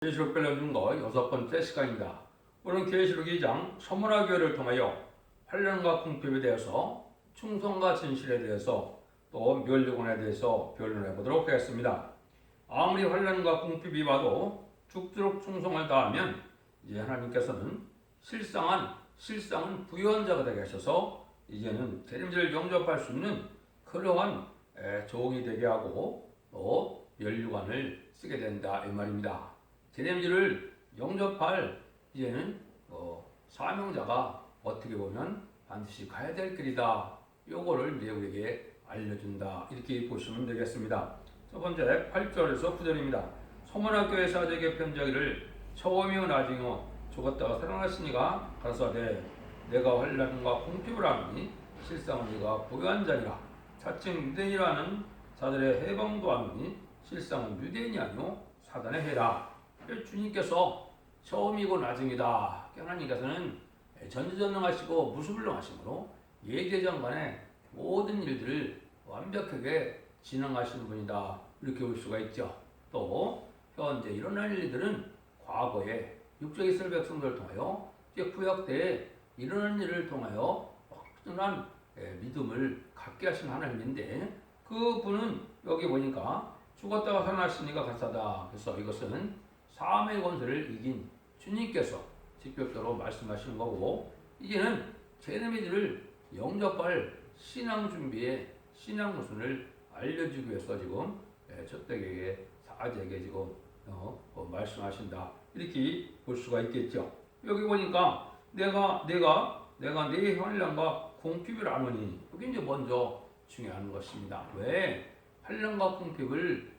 계시록 빌려준 거 6번째 시간입니다. 오늘 계시록 2장 서문화 교회를 통하여 환난과 궁핍에 대해서 충성과 진실에 대해서 또 멸류관에 대해서 변론해 보도록 하겠습니다. 아무리 환난과 궁핍이 와도 죽도록 충성을 다하면 이제 하나님께서는 실상은 부유한 자가 되게 하셔서 이제는 재림절을 영접할 수 있는 그러한 종이 되게 하고 또 멸류관을 쓰게 된다 이 말입니다. 재림절을 영접할 이제는 사명자가 어떻게 보면 반드시 가야 될 길이다. 요거를 이제 우리에게 알려준다. 이렇게 보시면 되겠습니다. 첫 번째 8절에서 9절입니다. 서문화 교회 사제에게 편지하기를 처음이요 나중이요 죽었다가 살아났으니가 가라사대 내가 환난과 궁핍을 하니 실상은 네가 부유한 자니라. 자칭 유대인이라는 자들의 해방도 하니 실상은 유대인이 아니요 사단의 해라. 주님께서 처음이고 나중이다. 하나님께서는 전지전능하시고 무수불능하심으로 예대장간의 모든 일들을 완벽하게 진행하시는 분이다. 이렇게 볼 수가 있죠. 또 현재 일어날 일들은 과거에 육적에 있을 백성들을 통하여 이제 구약 때에 일어난 일을 통하여 확실한 믿음을 갖게 하신 하나님인데 그분은 여기 보니까 죽었다가 살아났으니까 가사다. 그래서 이것은 사함의 권세를 이긴 주님께서 직접적으로 말씀하시는 거고 이제는 재림의들을 영접할 신앙 준비에 신앙 모순을 알려주기 위해서 지금 저택에게 사제에게 지금 말씀하신다 이렇게 볼 수가 있겠죠. 여기 보니까 내가 내 환난과 궁핍을 아노니 여기 이제 먼저 중요한 것입니다. 왜 환난과 궁핍을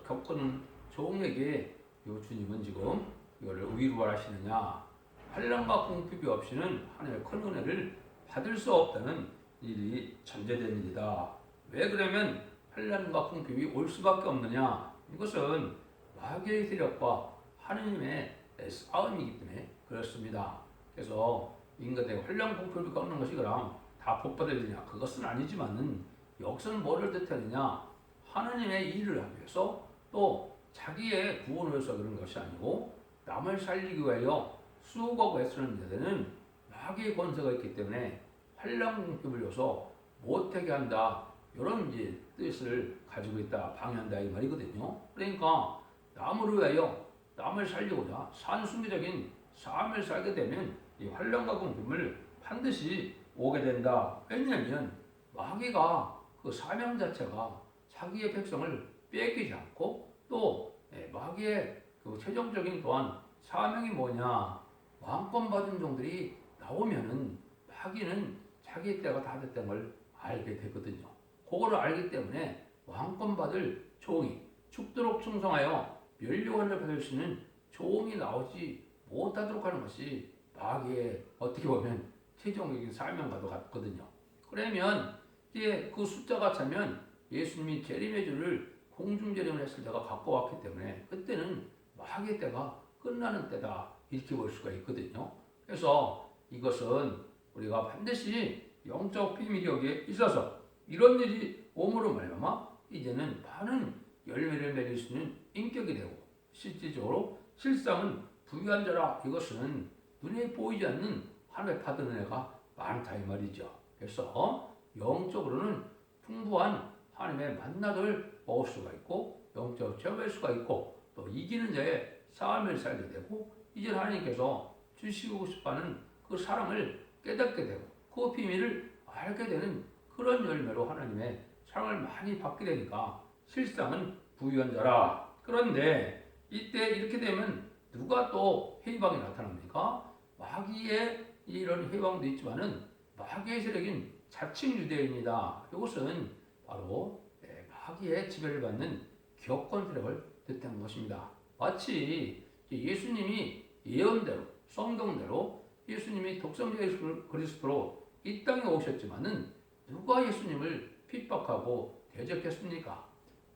겪은 종에게 요 주님은 지금 이거를 위로하시느냐? 환난과 궁핍이 없이는 하나님의 큰 은혜를 받을 수 없다는 일이 전제된 일이다. 왜 그러면 환난과 궁핍이 올 수밖에 없느냐? 이것은 마귀의 세력과 하나님의 싸움이기 때문에 그렇습니다. 그래서 인간의 환난 궁핍을 겪는 것이 그럼 다 복받아야 되냐? 그것은 아니지만은 여기서는 뭐를 뜻하느냐? 하나님의 일을 하기 위해서 또 자기의 구원을 위해서 그런 것이 아니고 남을 살리기 위하여 수고하고 애쓰는 자들은 마귀의 권세가 있기 때문에 환난 궁핍을 줘서 못하게 한다. 이런 이제 뜻을 가지고 있다. 방해한다 이 말이거든요. 그러니까 남을 위하여 남을 살리고자 산순기적인 삶을 살게 되면 이 환난과 궁핍을 반드시 오게 된다. 왜냐하면 마귀가 그 사명 자체가 자기의 백성을 뺏기지 않고 또 마귀의 그 최종적인 또한 사명이 뭐냐 왕권 받은 종들이 나오면은 마귀는 자기 때가 다 됐다는 걸 알게 되거든요. 그거를 알기 때문에 왕권 받을 종이 죽도록 충성하여 멸류관을 받을 수 있는 종이 나오지 못하도록 하는 것이 마귀의 어떻게 보면 최종적인 사명과도 같거든요. 그러면 이제 그 숫자가 차면 예수님이 재림의 주를 공중재림을 했을 때가 갖고 왔기 때문에 그때는 마귀의 때가 끝나는 때다 이렇게 볼 수가 있거든요. 그래서 이것은 우리가 반드시 영적 비밀이 여기에 있어서 이런 일이 오므로 말미암아 이제는 많은 열매를 맺을 수 있는 인격이 되고 실질적으로 실상은 부유한 자라 이것은 눈에 보이지 않는 하나님의 받은 은혜가 많다 이 말이죠. 그래서 영적으로는 풍부한 하나님의 만나를 먹을 수가 있고 영적 체험할 수가 있고 또 이기는 자의 삶을 살게 되고 이제 하나님께서 주시고 싶어하는 그 사랑을 깨닫게 되고 그 비밀을 알게 되는 그런 열매로 하나님의 사랑을 많이 받게 되니까 실상은 부유한 자라. 그런데 이때 이렇게 되면 누가 또 해방이 나타납니까? 마귀의 이런 해방도 있지만은 마귀의 세력인 자칭 유대인이다. 이것은 바로 마귀의 지배를 받는 기업권 세력을 뜻하는 것입니다. 마치 예수님이 예언대로 성경대로 예수님이 독생자 예수 그리스도로 이 땅에 오셨지만은 누가 예수님을 핍박하고 대적했습니까?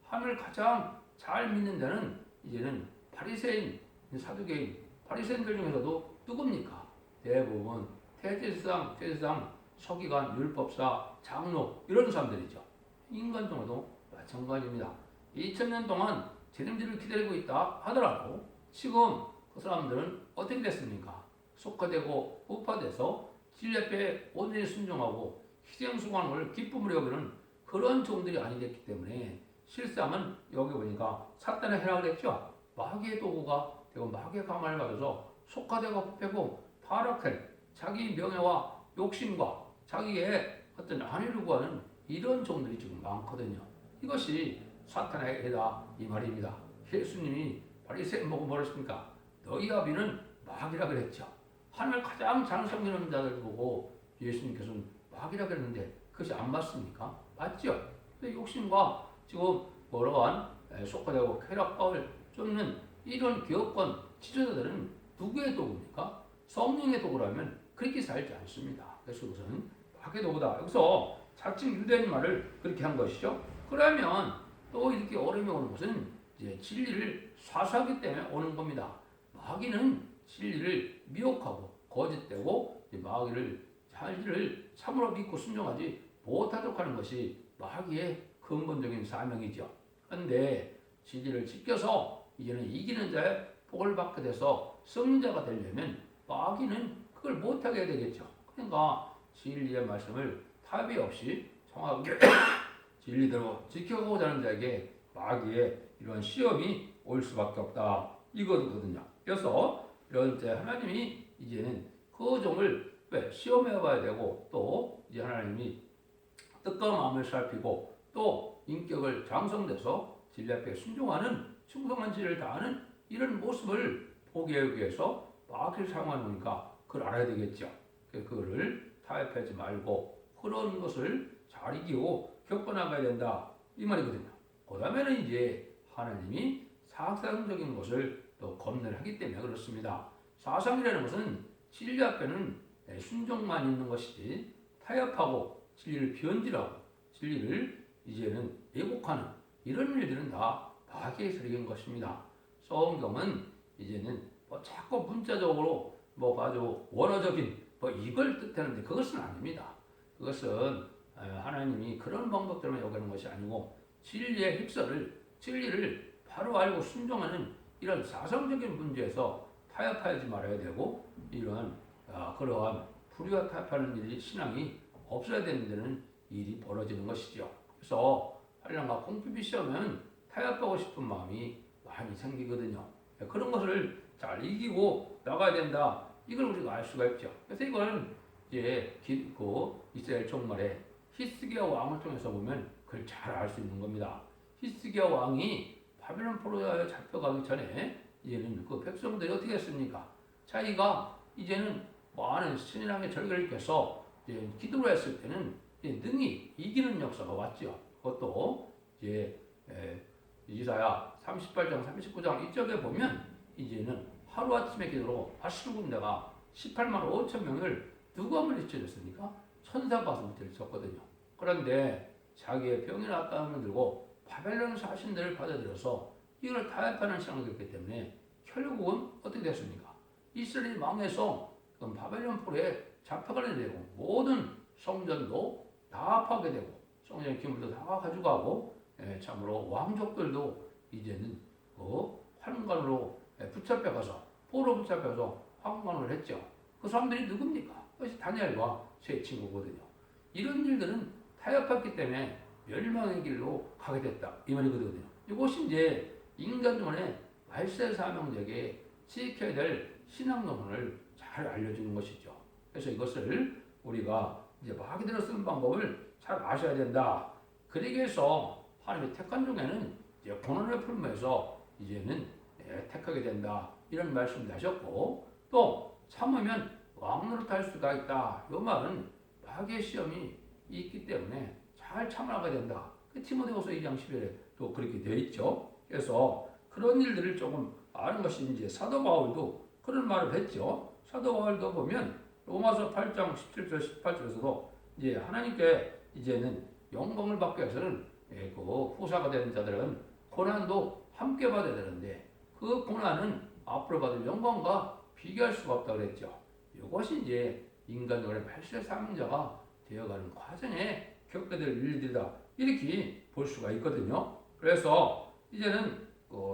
하나님을 가장 잘 믿는 자는 이제는 바리새인, 사두개인, 바리새인들 중에서도 누굽니까? 대부분 대제사장, 서기관, 율법사, 장로 이런 사람들이죠. 인간 중에도 마찬가지입니다. 2000년 동안 재림절을 기다리고 있다 하더라도 지금 그 사람들은 어떻게 됐습니까? 속화되고 우파돼서 진리 앞에 온전히 순종하고 희생수고하는 걸 기쁨으로 여기는 그런 종들이 아니 됐기 때문에 실상은 여기 보니까 사탄의 해락을 했죠. 마귀의 도구가 되고 마귀의 가만을 받아서 속화되고 부패고 타락할 자기 명예와 욕심과 자기의 어떤 안위를 구하는 이런 종들이 지금 많거든요. 이것이 사탄의 해다 이 말입니다. 예수님이 바리새인 보고 뭐랬습니까? 너희 아비는 마귀라 그랬죠. 하나님을 가장 잘 섬기는 자들 보고 예수님께서는 마귀라 그랬는데 그것이 안 맞습니까? 맞죠? 근데 욕심과 지금 그러한 속화되고 쾌락을 쫓는 이런 기업권 지도자들은 누구의 도구입니까? 성령의 도구라면 그렇게 살지 않습니다. 그래서 그것은 마귀의 도구다. 여기서 자칭 유대인 말을 그렇게 한 것이죠. 그러면 또 이렇게 어려움이 오는 것은 이제 진리를 사수하기 때문에 오는 겁니다. 마귀는 진리를 미혹하고 거짓되고 마귀를 진리를 참으로 믿고 순종하지 못하도록 하는 것이 마귀의 근본적인 사명이죠. 그런데 진리를 지켜서 이제는 이기는 자의 복을 받게 돼서 승리자가 되려면 마귀는 그걸 못하게 해야 되겠죠. 그러니까 진리의 말씀을 타협이 없이 정확하게 진리대로 지켜가고자 하는 자에게 마귀의 이런 시험이 올 수밖에 없다. 이거거든요. 그래서 이런 때 하나님이 이제는 그 종을 왜 시험해 봐야 되고 또 이제 하나님이 뜻과 마음을 살피고 또 인격을 장성돼서 진리 앞에 순종하는 충성한 진리를 다하는 이런 모습을 보게 하기 위해서 마귀를 사용하니까 그걸 알아야 되겠죠. 그거를 타협하지 말고 그런 것을 잘 이기고 겪어나가야 된다. 이 말이거든요. 그 다음에는 이제 하나님이 사상적인 것을 또 검열을 하기 때문에 그렇습니다. 사상이라는 것은 진리 앞에는 순종만 있는 것이지 타협하고 진리를 변질하고 진리를 이제는 왜곡하는 이런 일들은 다 마귀의 세력인 것입니다. 성경은 이제는 뭐 자꾸 문자적으로 뭐 아주 원어적인 뭐 이걸 뜻하는데 그것은 아닙니다. 그것은 하나님이 그런 방법들만 요구하는 것이 아니고 진리의 획설을 진리를 바로 알고 순종하는 이런 사상적인 문제에서 타협하지 말아야 되고 이런 그러한 불의와 타협하는 일이 신앙이 없어야 되는 데는 일이 벌어지는 것이죠. 그래서 환난과 공핍이 시험은 타협하고 싶은 마음이 많이 생기거든요. 그런 것을 잘 이기고 나가야 된다. 이걸 우리가 알 수가 있죠. 그래서 이거는 이제 이스라엘 종말에 히스기야 왕을 통해서 보면 그걸 잘 알 수 있는 겁니다. 히스기야 왕이 바벨론 포로에 잡혀가기 전에 이제는 그 백성들이 어떻게 했습니까? 자기가 이제는 많은 신이랑의 절개를 껴서 이제 기도를 했을 때는 이제 능히 이기는 역사가 왔죠. 그것도 이제 이사야 38장, 39장 이쪽에 보면 이제는 하루아침에 기도로 바실 군대가 18만 5천 명을 누가 물리쳐줬습니까? 천사가 와서 물리쳤거든요. 그런데 자기의 병이 났다는 들고 바벨론 사신들을 받아들여서 이걸 타협하는 신앙을 했기 때문에 결국은 어떻게 됐습니까? 이스라엘이 망해서 바벨론 포로에 잡혀가게 되고 모든 성전도 다 파괴되고 성전 기물도 다 가져가고 참으로 왕족들도 이제는 환관으로 붙잡혀가서 포로 붙잡혀서 환관을 했죠. 그 사람들이 누굽니까? 그것이 다니엘과 세 친구거든요. 이런 일들은 타협했기 때문에 멸망의 길로 가게 됐다. 이 말이거든요. 이것이 이제 인간론의 말세 사명적에 지켜야 될 신앙 논문을 잘 알려주는 것이죠. 그래서 이것을 우리가 이제 마귀대로 쓰는 방법을 잘 아셔야 된다. 그러기 위해서 하나님이 택한 중에는 이제 고난을 풀면서 이제는 택하게 된다. 이런 말씀도 하셨고 또 참으면 왕노릇 할 수가 있다. 이 말은 마귀의 시험이 있기 때문에 잘 참아가야 된다. 디모데후서 2장 10절에 또 그렇게 되어 있죠. 그래서 그런 일들을 조금 아는 것이 이제 사도 바울도 그런 말을 했죠. 사도 바울도 보면 로마서 8장 17절 18절에서도 이제 하나님께 이제는 영광을 받기 위해서는 그 후사가 되는 자들은 고난도 함께 받아야 되는데 그 고난은 앞으로 받을 영광과 비교할 수가 없다고 그랬죠. 이것이 이제 인간적으로 발세 사명자가 되어가는 과정에 겪게 될 일들이다. 이렇게 볼 수가 있거든요. 그래서 이제는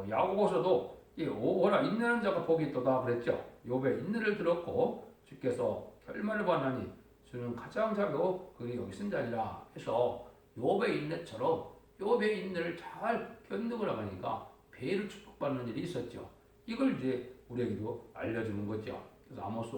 야고보서도 오라 인내는 자가 복이 있도다 그랬죠. 욥의 인내를 들었고 주께서 결말을 보았나니 주는 가장 자비고 그리 여기 쓴 자니라 해서 욥의 인내처럼 욥의 인내를 잘 견디고 나가니까 배를 축복받는 일이 있었죠. 이걸 이제 우리에게도 알려주는 거죠. 그래서 아모스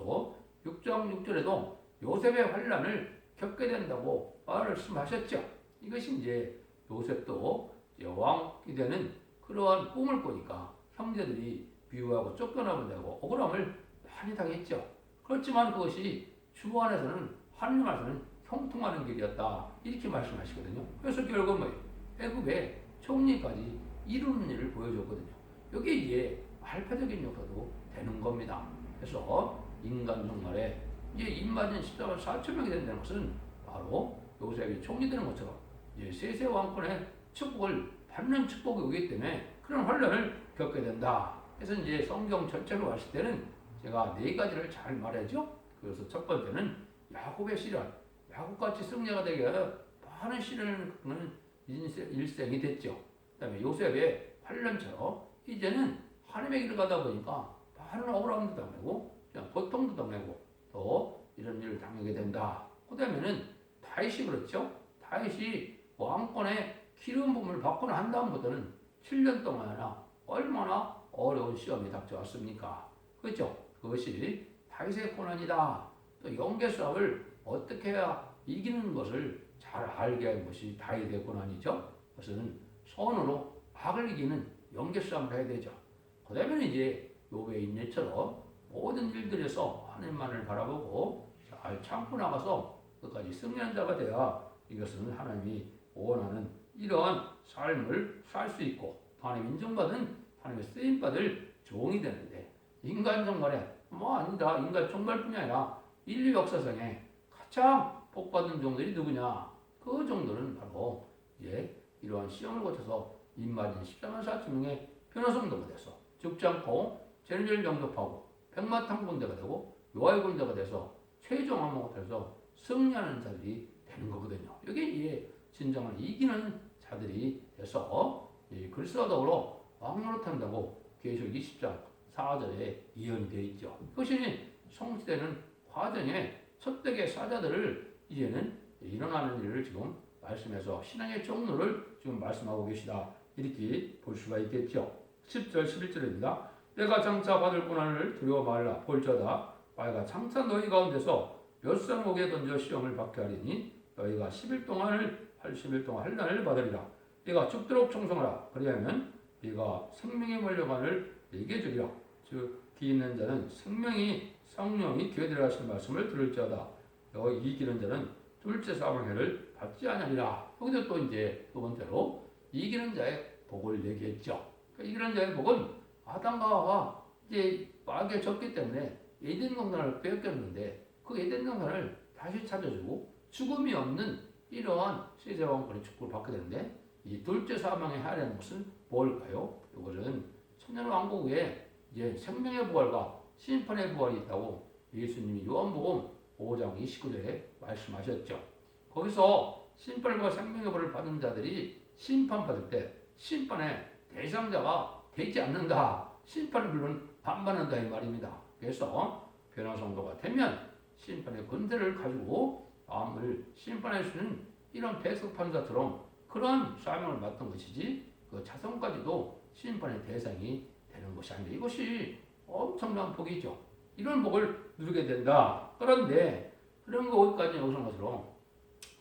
6장 6절에도 요셉의 환난을 겪게 된다고 말씀하셨죠. 이것이 이제 요셉도 왕이 되는 그러한 꿈을 꾸니까 형제들이 미워하고 쫓겨나면 되고 억울함을 많이 당했죠. 그렇지만 그것이 주 안에서는 하나님 안에서는 형통하는 길이었다 이렇게 말씀하시거든요. 그래서 결국은 뭐예요? 애굽의 총리까지 이루는 일을 보여줬거든요. 여기에 이제 알파적인 역사도 되는 겁니다. 그래서 인간 종말에 이제 입맞은 14만 4천 명이 된다는 것은 바로 요셉이 총리 되는 것처럼 이제 세세 왕권의 축복을 받는 축복이 오기 때문에 그런 환란을 겪게 된다. 그래서 이제 성경 전체로 봤을 때는 제가 네 가지를 잘 말하죠. 그래서 첫 번째는 야곱의 시련, 야곱같이 승리가 되게 하여 많은 시련을 겪는 일생이 됐죠. 그다음에 요셉의 환란처럼 이제는 하나님의 길을 가다 보니까 많은 억울함도 당하고 고통도 당하고 또 이런 일을 당하게 된다. 그 다음에는 다윗이 그렇죠. 다윗이 왕권의 기름 부음을 받고 난 다음부터는 7년 동안이나 얼마나 어려운 시험이 닥쳐왔습니까? 그렇죠? 그것이 다윗의 고난이다. 또 영계 싸움을 어떻게 해야 이기는 것을 잘 알게 한 것이 다윗의 고난이죠. 그것은 손으로 악을 이기는 영계 싸움을 해야 되죠. 그 다음에 이제 욥의 인내처럼 모든 일들에서 하나님만을 바라보고 잘 참고 나가서 끝까지 승리한 자가 돼야 이것은 하나님이 원하는 이러한 삶을 살 수 있고 하나님 인정받은 하나님의 쓰임받을 종이 되는데 인간 정말에 아니다. 인간 정말뿐이 아니라 인류 역사상에 가장 복받은 종들이 누구냐? 그 정도는 바로 이제 이러한 시험을 거쳐서 입맞은 14만 4천 명의 변호성도가 돼서 죽지 않고 죄를 영접하고 백마탄 군대가 되고 요하의 군대가 돼서 최종 항목에서 승리하는 자들이 되는 거거든요. 이게 이제 진정한 이기는 자들이 돼서 그리스도와 더불어 왕노릇한다고 계시록 20장 4절에 예언이 되어 있죠. 그것이 성취되는 과정에 첫대의 사자들을 이제는 일어나는 일을 지금 말씀해서 신앙의 종로를 지금 말씀하고 계시다. 이렇게 볼 수가 있겠죠. 10절 11절입니다. 내가 장차 받을 고난을 두려워 말라. 볼자다 내가 장차 너희 가운데서 몇 성목에 던져 시험을 받게 하리니 너희가 10일 동안 환난을 받으리라. 네가 죽도록 청성하라. 그리하면 네가 생명의 멀려반을 네게 주리라. 즉 귀 있는 자는 생명이 성령이 귀에 들어가신 말씀을 들을지어다. 너 이기는 자는 둘째 사망회를 받지 않으리라. 여기서 또 이제 두 번째로 이기는 자의 복을 얘기했죠. 이기는 자의 복은 아담과 하와가 이제 마귀에 졌기 때문에 에덴 동산을 빼앗겼는데 그 에덴 동산을 다시 찾아주고 죽음이 없는 이러한 세세 왕권의 축복을 받게 되는데 이 둘째 사망의 하라는 것은 뭘까요? 이것은 천년 왕국에 이제 생명의 부활과 심판의 부활이 있다고 예수님이 요한복음 5장 29절에 말씀하셨죠. 거기서 심판과 생명의 부활을 받은 자들이 심판받을 때 심판의 대상자가 되지 않는다. 심판을 물론 안 받는다 이 말입니다. 그래서 변화성도가 되면 심판의 권세를 가지고 마음을 심판할 수 있는 이런 배석판사처럼 그런 사명을 맡은 것이지 그 자손까지도 심판의 대상이 되는 것이 아닌데 이것이 엄청난 복이죠. 이런 복을 누리게 된다. 그런데 그런 것까지 여기서 것으로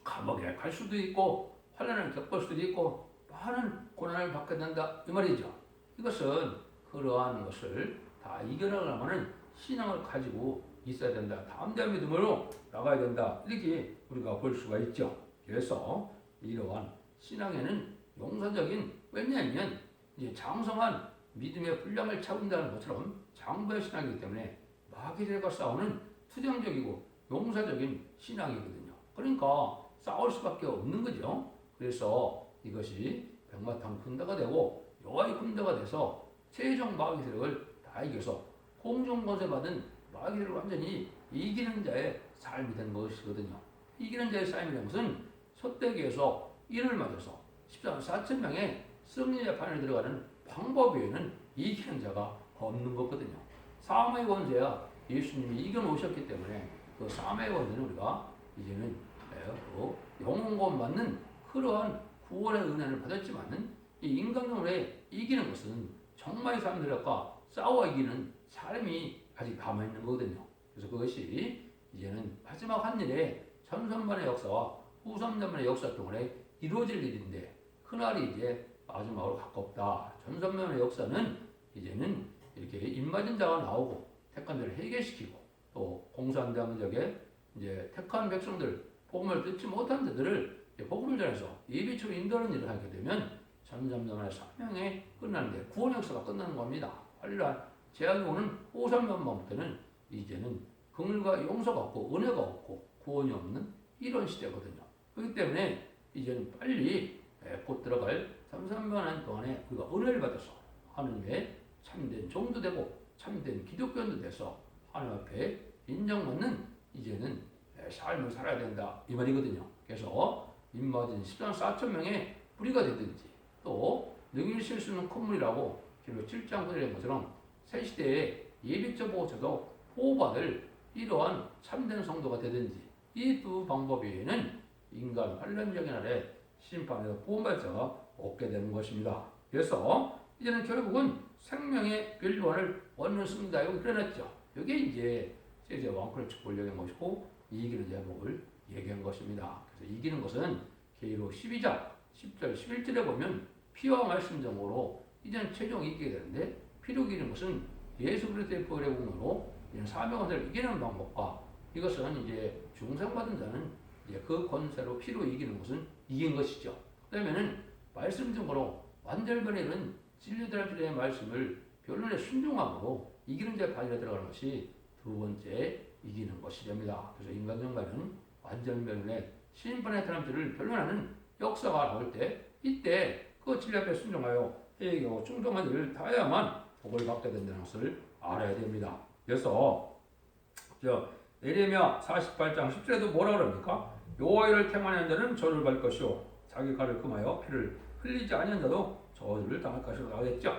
감옥에 갈 수도 있고 환난을 겪을 수도 있고 많은 고난을 받게 된다 이 말이죠. 이것은 그러한 것을 다 이겨나가려면 신앙을 가지고 있어야 된다. 담대한 믿음으로 나가야 된다. 이렇게 우리가 볼 수가 있죠. 그래서 이러한 신앙에는 용서적인 왜냐하면 이제 장성한 믿음의 분량을 차분다는 것처럼 장부의 신앙이기 때문에 마귀들과 싸우는 투정적이고 용서적인 신앙이거든요. 그러니까 싸울 수밖에 없는 거죠. 그래서 이것이 백마탄 군대가 되고 여호와의 군대가 돼서 최종 마귀 세력을 다 이겨서 공중 권세 받은 마귀를 완전히 이기는 자의 삶이 된 것이거든요. 이기는 자의 삶이라는 것은 소떼기에서 인을 맞아서 14만 4천 명의 승리의 판에 들어가는 방법 외에는 이기는 자가 없는 거거든요. 사망의 권세야 예수님이 이겨놓으셨기 때문에 그 사망의 권세는 우리가 이제는 영원권 받는 그러한 구원의 은혜를 받았지만은 이 인간적으로 이기는 것은 정말 사람들과 싸워 이기는 사람이 아직 남아있는 거거든요. 그래서 그것이 이제는 마지막 한 일에 전선반의 역사와 후선반의 역사 동안에 이루어질 일인데 그날이 이제 마지막으로 가깝다. 전선반의 역사는 이제는 이렇게 입맞은 자가 나오고 택한 자를 해결시키고 또 공산당 적에 이제 택한 백성들 복음을 듣지 못한 자들을 복음을 전해서 예비처로 인도하는 일을 하게 되면 전선반의 사명에 끝나는데 구원 역사가 끝나는 겁니다. 환란 재앙이 오는 후선반부터는 이제는 긍휼과 용서가 없고 은혜가 없고 구원이 없는 이런 시대거든요. 그렇기 때문에 이제는 빨리 곧 들어갈 3, 3년 동안에 우리가 은혜를 받아서 하나님의 참된 종도 되고 참된 기독교인도 돼서 하나님 앞에 인정받는 이제는 삶을 살아야 된다 이 말이거든요. 그래서 입맞은 14만 4천 명의 뿌리가 되든지 또 능일 실수는 콧물이라고 기록 7장 9절의 것처럼 새 시대에 예비적 보호처도 보호받을 이러한 참된 성도가 되든지 이 두 방법 외에는 인간 환란적인 날에 심판에서 구원받을 자가 없게 되는 것입니다. 그래서 이제는 결국은 생명의 멸류관을 얻는 승리다. 여기 그려놨죠. 이게 이제 왕권의 축복을 얘기한 것이고 이기는 제목을 얘기한 것입니다. 그래서 이기는 것은 계시록 12장 10절 11절에 보면 피와 말씀 정으로 이제는 최종 이기게 되는데 피로 이기는 것은 예수 그리스도의 보혈의 공로로 사명을 이기는 방법과 이것은 이제 중생받은 자는 이제 그 권세로 피로 이기는 것은 이긴 것이죠. 그다음에는 말씀 정으로 완전변에는 진리들의 말씀을 변론에 순종함으로 이기는 자의 반열에 들어가는 것이 두 번째 이기는 것이 됩니다. 그래서 인간 정말은 완전변론에 심판의 사람들을 변론하는 역사가 나올 때 이때 그 진리 앞에 순종하여 회개하고 충성한 일을 다해야만 복을 받게 된다는 것을 알아야 됩니다. 그래서 예레미야 48장 10절에도 뭐라 그럽니까? 여호와를 택하는 자는 저주를 받을 것이요 자기 칼을 금하여 피를 흘리지 아니한 자도 저주를 당할 것이라고 하겠죠.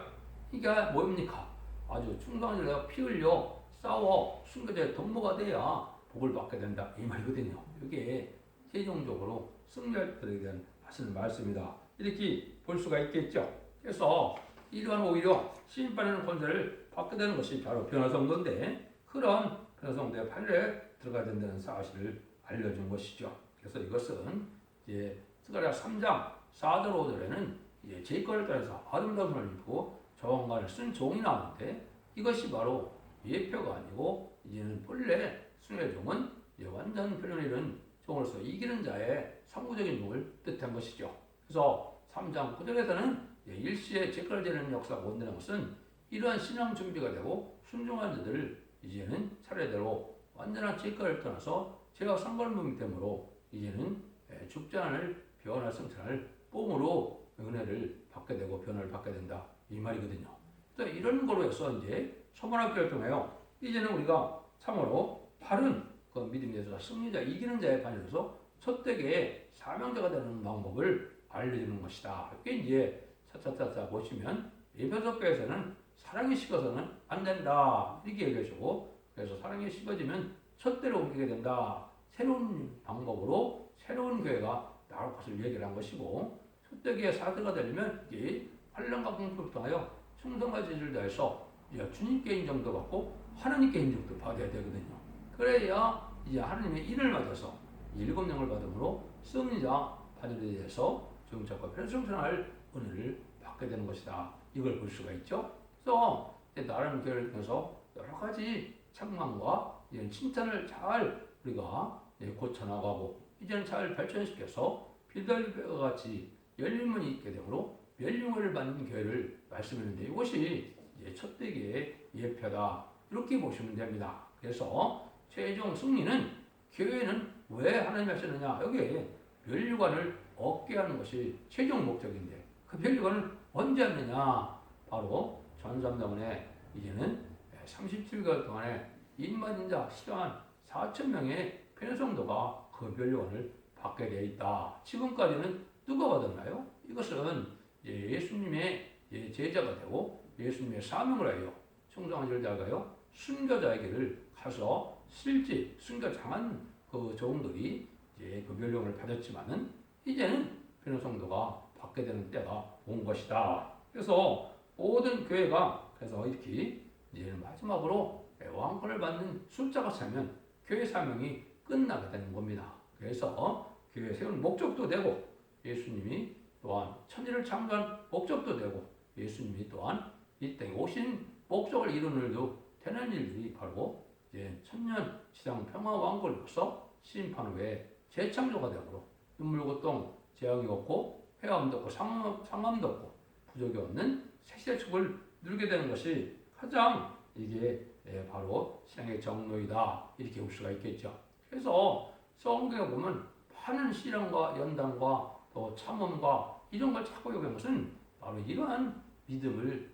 이게 뭡니까? 아주 충성한 일을 피 흘려 싸워 순교자의 덕모가 돼야 복을 받게 된다 이 말이거든요. 이게 최종적으로 승리할 때에 대한 하시는 말씀이다. 이렇게 볼 수가 있겠죠. 그래서 이러한 오히려 심판하는 권세를 받게 되는 것이 바로 변화성도인데 그런 변화성도의 판례에 들어가야 된다는 사실을 알려준 것이죠. 그래서 이것은 이제 스가랴 3장 4절 5절에는 이제 제거를 따라서 아름다운 손을 입고 저항관을 쓴 종이 나오는데 이것이 바로 예표가 아니고 이제는 본래 순의 종은 완전 변론을 이룬 종으로서 이기는 자의 상부적인 종을 뜻한 것이죠. 그래서 3장 9절에서는 일시에 제거를 되는 역사가 온다는 것은 이러한 신앙 준비가 되고 순종한 자들을 이제는 차례대로 완전한 제거를 떠나서 제가 상관범위 되므로 이제는 죽지 않을 변화 성찰할 뽕으로 은혜를 받게 되고 변화를 받게 된다 이 말이거든요. 그래서 이런 거로 해서 이제 소문학교를 통하여 이제는 우리가 참으로 바른 그 믿음에서 승리자 이기는 자의 반열에서 첫대기의 사명자가 되는 방법을 알려주는 것이다. 이게 이제 차차차차 보시면 에베소서에서는 사랑이 식어서는 안 된다 이렇게 얘기하시고 그래서 사랑이 식어지면 첫대로 옮기게 된다. 새로운 방법으로 새로운 교회가 나올 것을 얘기를 한 것이고 첫대기의 사대가 되려면 이 환란과 공포를 통하여 충성과 지지를 다해서 주님께 인정도 받고 하나님께 인정도 받아야 되거든요. 그래야 이제 하나님의 인을 맞아서 일곱 영을 받음으로 승리자 반열에 대해서 정착과 편성할 은혜를 받게 되는 것이다. 이걸 볼 수가 있죠. 그래서 나라는 교회를 통해서 여러 가지 책망과 칭찬을 잘 우리가 고쳐나가고 이제는 잘 발전시켜서 빌달과 같이 열림문이 있게 되므로 멸류관을 받는 교회를 말씀했는데 이것이 첫대기의 예표다. 이렇게 보시면 됩니다. 그래서 최종 승리는 교회는 왜 하나님 하셨느냐? 여기에 멸류관을 얻게 하는 것이 최종 목적인데 그 멸류관을 언제 하느냐? 바로 전삼장원에 이제는 37개월 동안에 입맞은 자 14만 4천 명의 편성도가 그 멸류관을 받게 되어 있다. 지금까지는 누가 받았나요? 이것은 예수님의 제자가 되고 예수님의 사명을 하여 충성한 일자가요 순교자에게를 가서 실제 순교장한 그 종들이 이제 그 멸령을 받았지만은 이제는 변호 성도가 받게 되는 때가 온 것이다. 그래서 모든 교회가 그래서 이렇게 이제는 마지막으로 애왕권을 받는 숫자가 차면 교회 사명이 끝나게 되는 겁니다. 그래서 교회 세운 목적도 되고 예수님이 또한 천지를 창조한 목적도 되고 예수님이 또한 이 땅에 오신 목적을 이루는 일도 되는 일들이 바로 이제 천년 지상 평화 왕국으로서 심판 후에 재창조가 되므로 눈물 고통 재앙이 없고 회함도 없고 상함도 없고 부족이 없는 새 축을 누리게 되는 것이 가장 이게 바로 신앙의 정로이다 이렇게 볼 수가 있겠죠. 그래서 성경에 보면 많은 시련과 연단과 또 참음과 이런 걸 자꾸 요구한 것은 바로 이러한 믿음을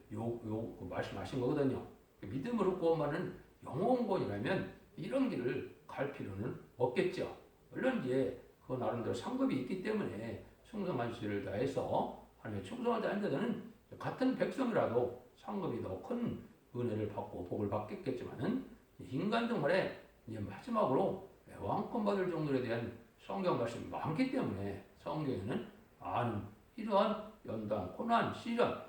말씀하신 거거든요. 믿음으로 구원받는 영혼권이라면 이런 길을 갈 필요는 없겠죠. 물론 이제 그 나름대로 상급이 있기 때문에 충성한 시를 다해서 하나님의 충성을 다한 자들은 같은 백성이라도 상급이 더 큰 은혜를 받고 복을 받겠지만은 인간적 말에 이제 마지막으로 왕권 받을 정도에 대한 성경 말씀이 많기 때문에 성경에는 많은 이러한 연단, 고난, 시련,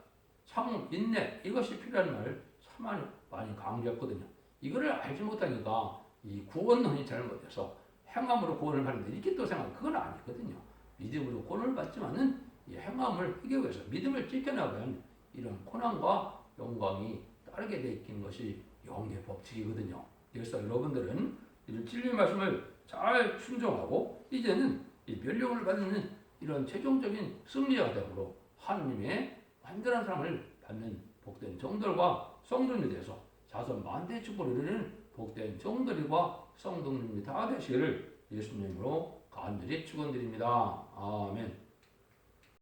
참 인내 이것이 필요한 말을 참 많이 강조했거든요. 이거를 알지 못하니까 이 구원론이 잘못돼서 행함으로 구원을 받는데 이렇게 또 생각 그건 아니거든요. 믿음으로 구원을 받지만은 이 행함을 하기 위해서 믿음을 지켜나가는 이런 고난과 영광이 따르게 돼 있는 것이 영계 법칙이거든요. 그래서 여러분들은 이 진리 말씀을 잘 순종하고 이제는 이 멸령을 받는 이런 최종적인 승리자가 되므로 하느님의 완전한 사랑을 받는 복된 종들과 성도님에 대해서 자손 만대 축복을 이루는 복된 종들과 성도님이 다 되시기를 예수님으로 간절히 축원드립니다. 아멘.